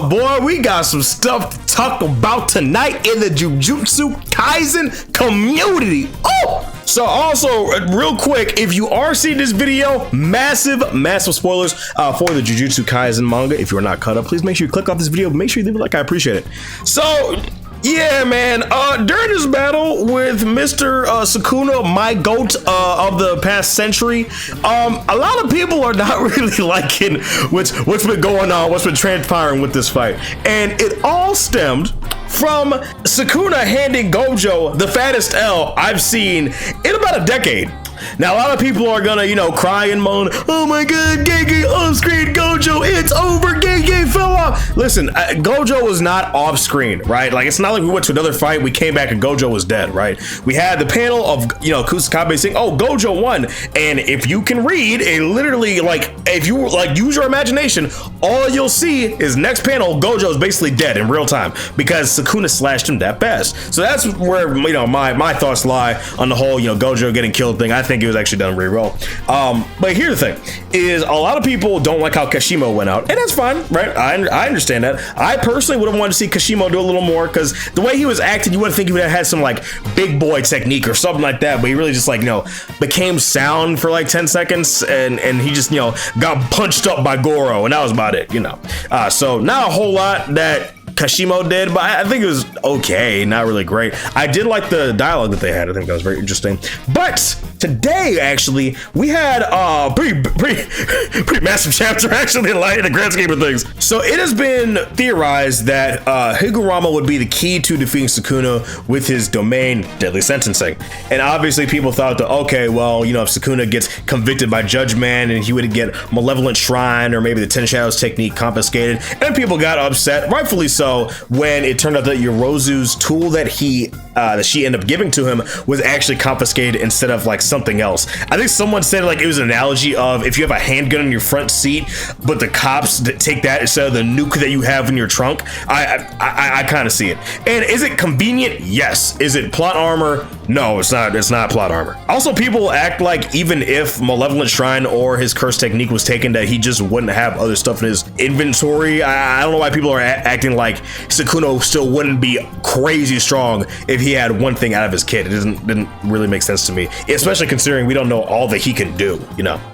Boy, we got some stuff to talk about tonight in the Jujutsu Kaisen community. So also, real quick, if you are seeing this video, massive spoilers for the Jujutsu Kaisen manga. If you're not caught up, please make sure you click off this video. Make sure you leave a like, I appreciate it. So, yeah, man, during this battle with Mr. Sukuna, my goat of the past century, a lot of people are not really liking what's been going on, what's been transpiring with this fight. And it all stemmed from Sukuna handing Gojo the fattest L I've seen in about a decade. Now, a lot of people are gonna, cry and moan, oh my god, Gege off-screen Gojo, it's over, Gege fell off. Listen, Gojo was not off-screen, right? Like, it's not like we went to another fight, we came back and Gojo was dead, right? We had the panel of, Kusakabe saying, oh, Gojo won. And if you can read, it literally, if you, use your imagination, all you'll see is next panel, Gojo is basically dead in real time because Sukuna slashed him that fast. So that's where, my thoughts lie on the whole, Gojo getting killed thing. I think it was actually done very well. But here's the thing is a lot of people don't like how Kashimo went out, and that's fine, right? I understand that. I personally would have wanted to see Kashimo do a little more because the way he was acting, you would think he would have had some big boy technique or something like that, but he really just became sound for 10 seconds and he just got punched up by Goro, and that was about it. So not a whole lot that Kashimo did, but I think it was okay, not really great. I did like the dialogue that they had. I think that was very interesting. But today, actually, we had a pretty massive chapter, actually, in the grand scheme of things. So it has been theorized that Higuruma would be the key to defeating Sukuna with his domain deadly sentencing. And obviously, people thought that, okay, well, if Sukuna gets convicted by Judge Man and he would get Malevolent Shrine or maybe the Ten Shadows technique confiscated, and people got upset, rightfully so, when it turned out that Yorozu's tool that she ended up giving to him was actually confiscated instead of something else. I think someone said it was an analogy of if you have a handgun in your front seat, but the cops take that instead of the nuke that you have in your trunk. I kind of see it. And is it convenient? Yes. Is it plot armor? No, it's not. It's not plot armor. Also, people act like even if Malevolent Shrine or his curse technique was taken, that he just wouldn't have other stuff in his inventory. I don't know why people are acting like Sukuna still wouldn't be crazy strong if he had one thing out of his kit. It didn't really make sense to me, especially considering we don't know all that he can do,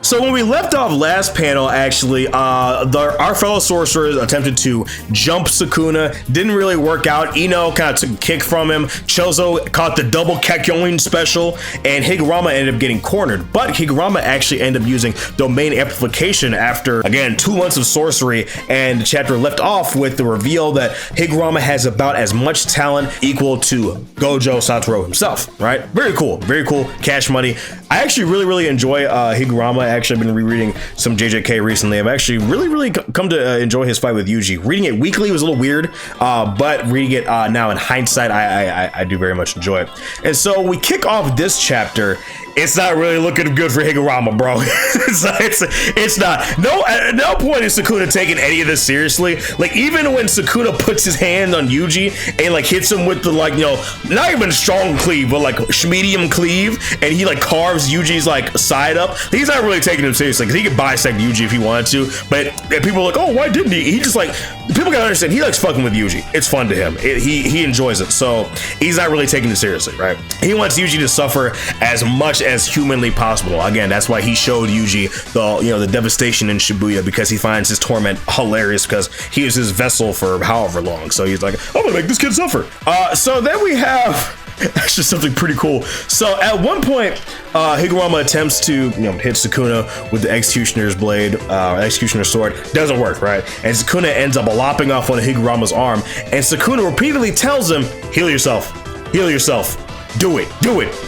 So when we left off last panel, actually, our fellow sorcerers attempted to jump Sukuna. Didn't really work out. Ino kind of took a kick from him. Chozo caught the double Kakyoin special, and Higuruma ended up getting cornered. But Higuruma actually ended up using domain amplification after, again, 2 months of sorcery, and the chapter left off with the reveal that Higuruma has about as much talent equal to Gojo Satoru himself, right? Very cool, cash money. I actually really enjoy Higuruma. Actually, I've been rereading some JJK recently. I've actually really come to enjoy his fight with Yuji. Reading it weekly was a little weird, but reading it now in hindsight, I do very much enjoy it. And so we kick off this chapter. It's not really looking good for Higuruma, bro. it's not. No, at no point is Sukuna taking any of this seriously. Even when Sukuna puts his hand on Yuji and hits him with the not even strong cleave, but medium cleave, and he carves Yuji's side up. He's not really taking him seriously because he could bisect Yuji if he wanted to. But people are like, oh, why didn't he? He just people gotta understand he likes fucking with Yuji. It's fun to him. He enjoys it. So he's not really taking it seriously, right? He wants Yuji to suffer as much as humanly possible. Again, that's why he showed Yuji the devastation in Shibuya, because he finds his torment hilarious because he was his vessel for however long. So he's like, I'm gonna make this kid suffer. So then we have actually something pretty cool. So at one point, Higuruma attempts to hit Sukuna with the Executioner's blade, Executioner's sword. Doesn't work, right? And Sukuna ends up lopping off one of Higuruma's arm, and Sukuna repeatedly tells him, heal yourself, do it.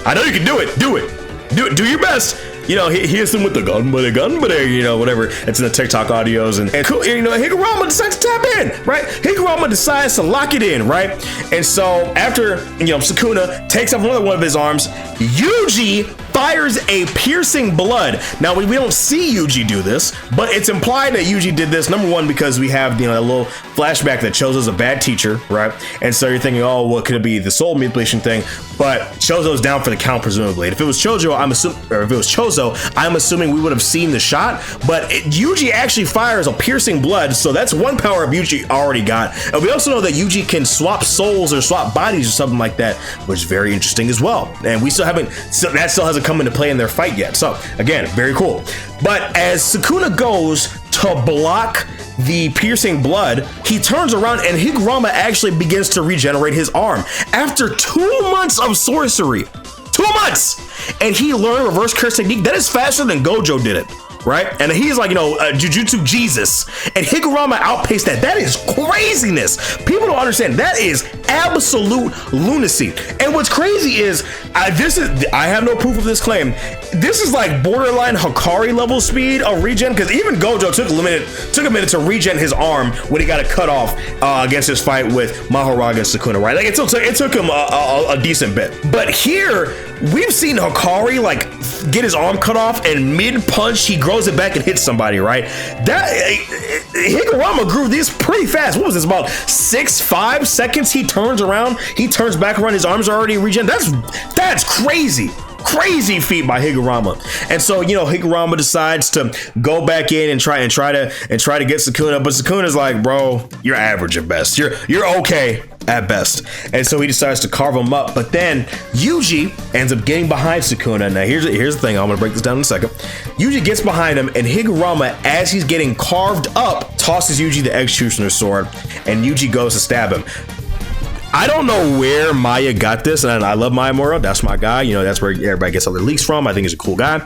I know you can do it. Do your best. He hits him with the gun, whatever. It's in the TikTok audios, and Higuruma decides to tap in, right? Higuruma decides to lock it in, right? And so after Sukuna takes off another one of his arms, Yuji fires a piercing blood. Now we don't see Yuji do this, but it's implied that Yuji did this, number one, because we have, a little flashback that Chozo's a bad teacher, right? And so you're thinking, oh, well, could it be the soul manipulation thing? But Chozo's down for the count, presumably. And if it was Chozo, I'm assuming we would have seen the shot, but Yuji actually fires a piercing blood, so that's one power up Yuji already got. And we also know that Yuji can swap souls or swap bodies or something like that, which is very interesting as well. And we still haven't, that still hasn't come into play in their fight yet. So again, very cool. But as Sukuna goes to block the piercing blood, he turns around and Higuruma actually begins to regenerate his arm after 2 months of sorcery. 2 months! And he learned reverse curse technique that is faster than Gojo did it, right? And he's like, Jujutsu Jesus. And Higuruma outpaced that. That is craziness. People don't understand. That is absolute lunacy. And what's crazy is, I have no proof of this claim. This is like borderline Hikari level speed of regen, because even Gojo took a minute to regen his arm when he got it cut off against his fight with Mahoraga and Sukuna, right? Like it took him a decent bit. But here, we've seen Hikari like get his arm cut off and mid-punch, he grows it back and hits somebody, right? Higuruma grew this pretty fast. What was this, about 6-5 seconds? He turns around, he turns back around, his arms are already regen. That's crazy. Crazy feat by Higuruma. And so, Higuruma decides to go back in and try to get Sukuna, but Sukuna's like, bro, you're average at best. You're okay at best. And so he decides to carve him up, but then Yuji ends up getting behind Sukuna. Now here's the thing, I'm gonna break this down in a second. Yuji gets behind him, and Higuruma, as he's getting carved up, tosses Yuji the Executioner's sword, and Yuji goes to stab him. I don't know where Maya got this, and I love Maya Mura. That's my guy. That's where everybody gets all their leaks from. I think he's a cool guy.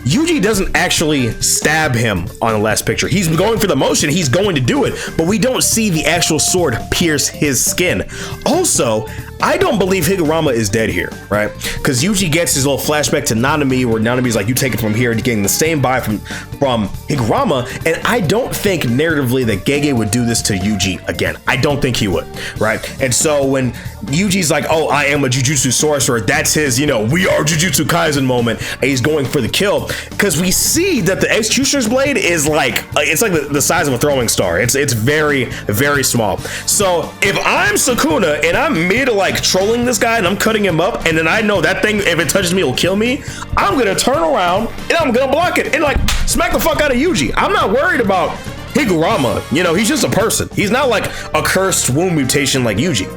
Yuji doesn't actually stab him on the last picture. He's going for the motion. He's going to do it, but we don't see the actual sword pierce his skin. Also, I don't believe Higuruma is dead here, right? Because Yuji gets his little flashback to Nanami, where Nanami's like, you take it from here, and getting the same vibe from Higuruma, and I don't think narratively that Gege would do this to Yuji again. I don't think he would, right? And so when Yuji's like, oh, I am a Jujutsu sorcerer, that's his, we are Jujutsu Kaisen moment, and he's going for the kill, because we see that the Executioner's blade is like, it's like the size of a throwing star. It's very, very small. So if I'm Sukuna and I'm mid like trolling this guy and I'm cutting him up, and then I know that thing, if it touches me, will kill me, I'm gonna turn around and I'm gonna block it and like smack the fuck out of Yuji. I'm not worried about Higuruma. He's just a person. He's not like a cursed womb mutation like Yuji.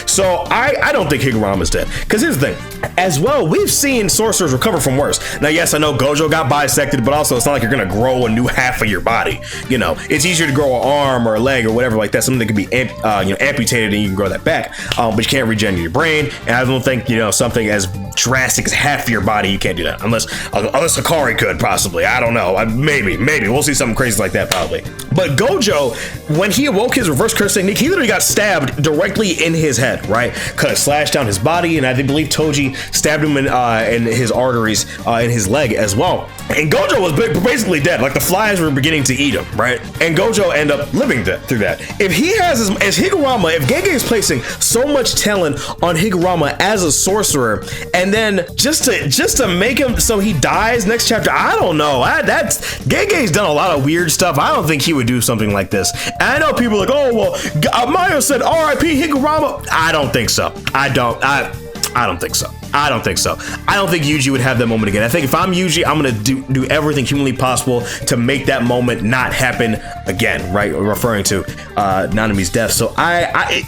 So I don't think Higuruma's dead. Because here's the thing, as well, we've seen sorcerers recover from worse. Now, yes, I know Gojo got bisected, but also it's not like you're gonna grow a new half of your body. It's easier to grow an arm or a leg or whatever like that, something that can be amputated and you can grow that back. But you can't regenerate your brain, and I don't think something as drastic as half of your body, you can't do that unless Hikari could possibly. I don't know. Maybe we'll see something crazy like that probably. But Gojo, when he awoke his reverse curse technique, he literally got stabbed directly in his head, right? Cut a slash down his body, and I believe Toji stabbed him in his arteries in his leg as well. And Gojo was basically dead. Like the flies were beginning to eat him, right? And Gojo ended up living through that. If he has as Higuruma, if Gege is placing so much talent on Higuruma as a sorcerer, and then just to make him so he dies next chapter, I don't know. Gege's done a lot of weird stuff. I don't think he would do something like this. And I know people are like, oh well, Mario said R.I.P. Higuruma. I don't think so. I don't think so. I don't think Yuji would have that moment again. I think if I'm Yuji, I'm gonna do everything humanly possible to make that moment not happen again, right? Referring to Nanami's death. So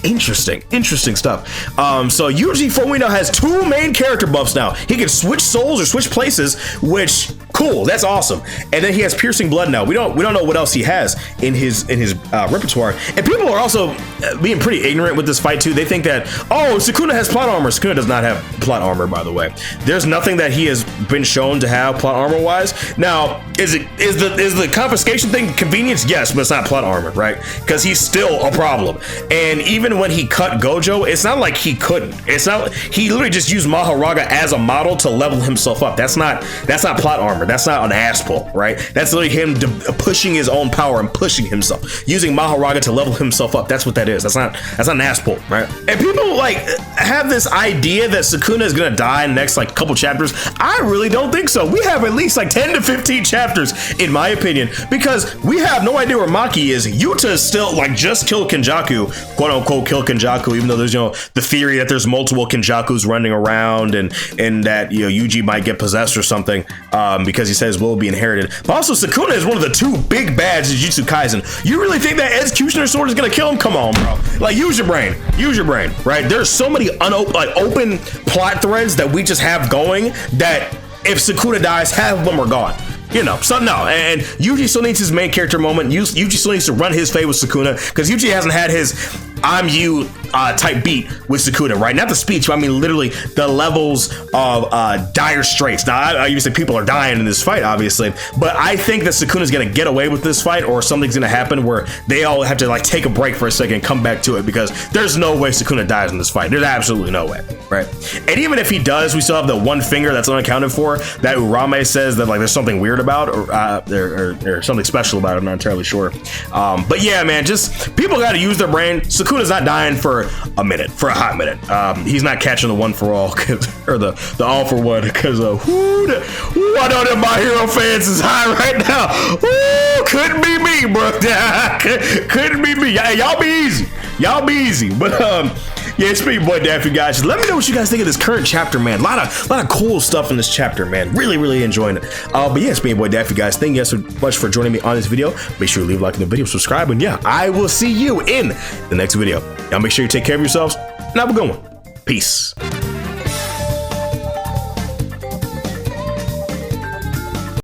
interesting stuff. So Yuji, for we know, has 2 main character buffs now. He can switch souls or switch places, which cool, that's awesome. And then he has piercing blood now. We don't know what else he has in his repertoire. And people are also being pretty ignorant with this fight too. They think that, oh, Sukuna has plot armor. Sukuna does not have plot armor, by the way. There's nothing that he has been shown to have plot armor wise. Now, is the confiscation thing convenience? Yes, but it's not plot armor, right? Because he's still a problem. And even when he cut Gojo, it's not like he couldn't. He literally just used Mahoraga as a model to level himself up. That's not plot armor. power. That's not an ass pull, right? That's literally him pushing his own power and pushing himself, using Mahoraga to level himself up. That's what that is. That's not an ass pull, right? And people like have this idea that Sukuna is gonna die in the next like couple chapters. I really don't think so. We have at least like 10 to 15 chapters, in my opinion, because we have no idea where Maki is. Yuta is still like just killed Kenjaku, quote unquote kill Kenjaku, even though there's, you know, the theory that there's multiple Kenjakus running around and that, you know, Yuji might get possessed or something, because he says will be inherited. But also Sukuna is one of the two big bads in Jujutsu Kaisen. You really think that Executioner Sword is gonna kill him? Come on, bro. Like, use your brain, right? There's so many open plot threads that we just have going that if Sukuna dies, half of them are gone. You know, so no, and Yuji still needs his main character moment. Yuji still needs to run his fade with Sukuna, because Yuji hasn't had his I'm you type beat with Sukuna, right? Not the speech, but I mean literally the levels of dire straits. Now, I used to say people are dying in this fight, obviously, but I think that Sukuna's gonna get away with this fight, or something's gonna happen where they all have to like take a break for a second and come back to it, because there's no way Sukuna dies in this fight. There's absolutely no way, right? And even if he does, we still have the one finger that's unaccounted for that Urame says that like there's something weird about, or something special about it. I'm not entirely sure. But yeah, man, just people got to use their brain. Sukuna's not dying for a hot minute. He's not catching the one for all, or the all for one, because I know that My Hero fans is high right now. Ooh, couldn't be me, bro. Couldn't be me. Y'all be easy. But yeah, it's me, boy Daffy, guys. Let me know what you guys think of this current chapter, man. A lot of cool stuff in this chapter, man. Really enjoying it. But yeah, it's me, boy Daffy, guys. Thank you guys so much for joining me on this video. Make sure you leave a like in the video, subscribe, and yeah, I will see you in the next video. Y'all make sure you take care of yourselves and have a good one. Peace.